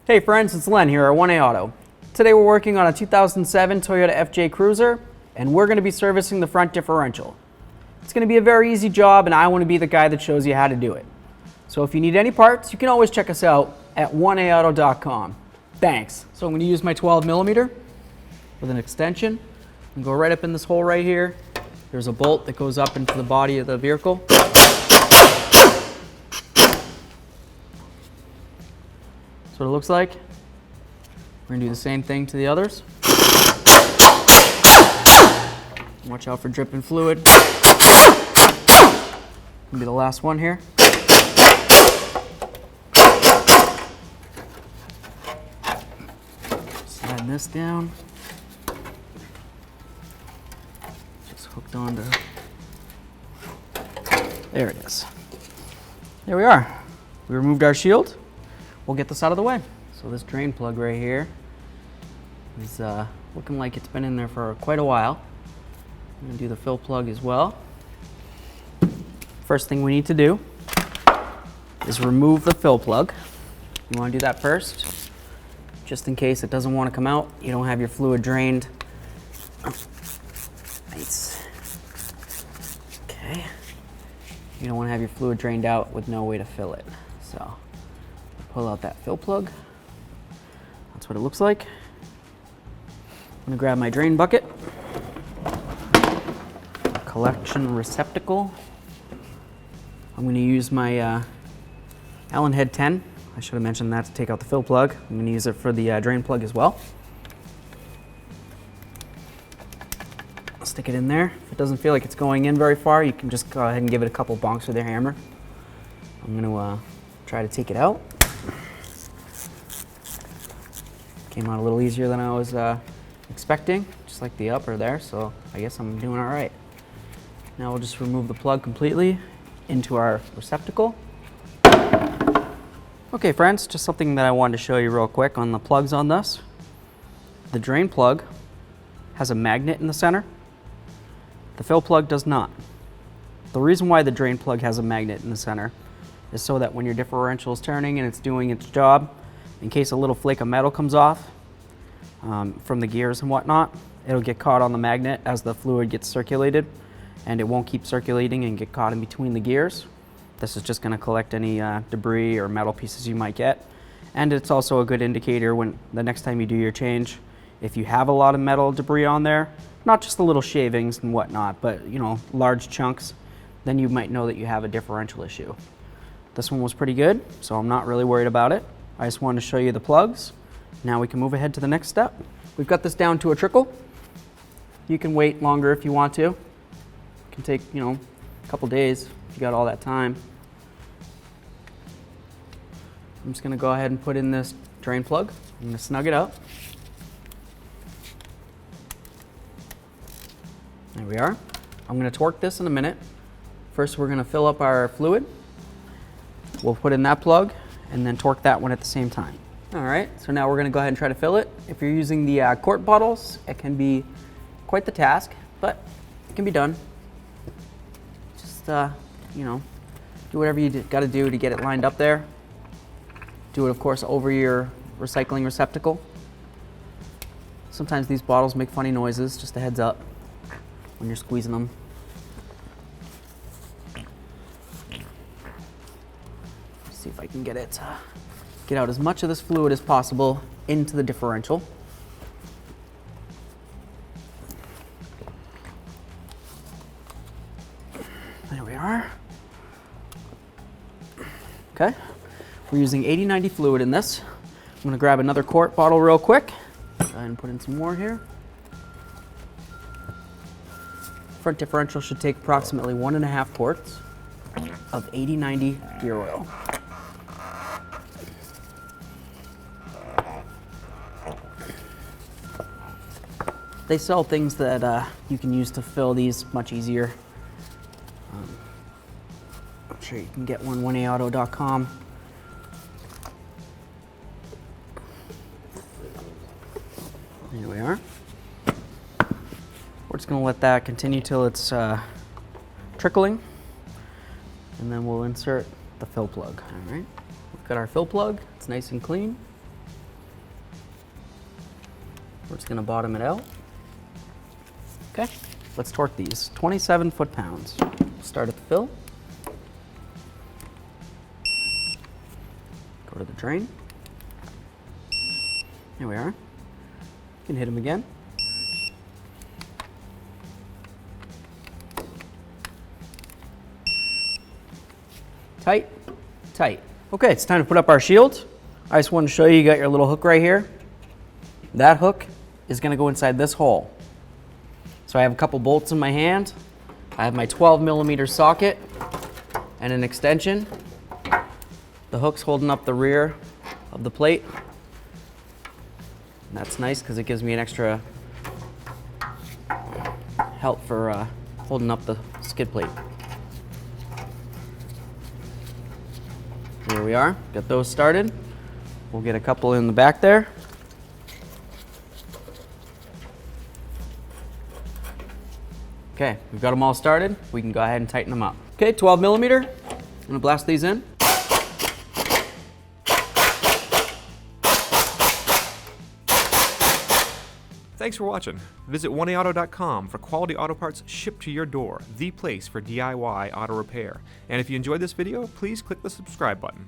Hey friends, it's Len here at 1A Auto. Today we're working on a 2007 Toyota FJ Cruiser, and we're going to be servicing the front differential. It's going to be a very easy job, and I want to be the guy that shows you how to do it. So if you need any parts, you can always check us out at 1aauto.com. Thanks. So I'm going to use my 12mm with an extension and go right up in this hole right here. There's a bolt that goes up into the body of the vehicle. That's what it looks like. We're going to do the same thing to the others. Watch out for dripping fluid. Gonna be the last one here. Slide this down. Just hooked onto. There it is. There we are. We removed our shield. We'll get this out of the way. So this drain plug right here is looking like it's been in there for quite a while. I'm going to do the fill plug as well. First thing we need to do is remove the fill plug. You want to do that first, just in case it doesn't want to come out. You don't have your fluid drained. Nice. Okay. You don't want to have your fluid drained out with no way to fill it. So pull out that fill plug. That's what it looks like. I'm going to grab my drain bucket, collection receptacle. I'm going to use my Allen head 10. I should have mentioned that to take out the fill plug. I'm going to use it for the drain plug as well. I'll stick it in there. If it doesn't feel like it's going in very far, you can just go ahead and give it a couple bonks with your hammer. I'm going to try to take it out. Came out a little easier than I was expecting, just like the upper there, so I guess I'm doing all right. Now we'll just remove the plug completely into our receptacle. Okay friends, just something that I wanted to show you real quick on the plugs on this. The drain plug has a magnet in the center. The fill plug does not. The reason why the drain plug has a magnet in the center is so that when your differential is turning and it's doing its job, in case a little flake of metal comes off from the gears and whatnot, it'll get caught on the magnet as the fluid gets circulated, and it won't keep circulating and get caught in between the gears. This is just going to collect any debris or metal pieces you might get. And it's also a good indicator when the next time you do your change, if you have a lot of metal debris on there, not just the little shavings and whatnot, but you know, large chunks, then you might know that you have a differential issue. This one was pretty good, so I'm not really worried about it. I just wanted to show you the plugs. Now we can move ahead to the next step. We've got this down to a trickle. You can wait longer if you want to. It can take, you know, a couple days if you got all that time. I'm just going to go ahead and put in this drain plug. I'm going to snug it up. There we are. I'm going to torque this in a minute. First we're going to fill up our fluid. We'll put in that plug and then torque that one at the same time. All right, so now we're going to go ahead and try to fill it. If you're using the quart bottles, it can be quite the task, but it can be done. Just, you know, do whatever you got to do to get it lined up there. Do it, of course, over your recycling receptacle. Sometimes these bottles make funny noises, just a heads up when you're squeezing them. See if I can get it, get out as much of this fluid as possible into the differential. There we are. Okay, we're using 80/90 fluid in this. I'm gonna grab another quart bottle real quick. Go ahead and put in some more here. Front differential should take approximately 1.5 quarts of 80/90 gear oil. They sell things that you can use to fill these much easier. I'm sure you can get one 1aauto.com. There we are. We're just going to let that continue till it's trickling, and then we'll insert the fill plug. All right, we've got our fill plug. It's nice and clean. We're just gonna bottom it out. Okay, let's torque these. 27 foot-pounds. Start at the fill. Go to the drain. Here we are. You can hit them again. Tight, tight. Okay, it's time to put up our shield. I just wanted to show you got your little hook right here. That hook is gonna go inside this hole. So I have a couple bolts in my hand. I have my 12mm socket and an extension. The hook's holding up the rear of the plate. And that's nice because it gives me an extra help for holding up the skid plate. Here we are, got those started. We'll get a couple in the back there. Okay, we've got them all started. We can go ahead and tighten them up. Okay, 12mm. I'm gonna blast these in. Thanks for watching. Visit 1aauto.com for quality auto parts shipped to your door, the place for DIY auto repair. And if you enjoyed this video, please click the subscribe button.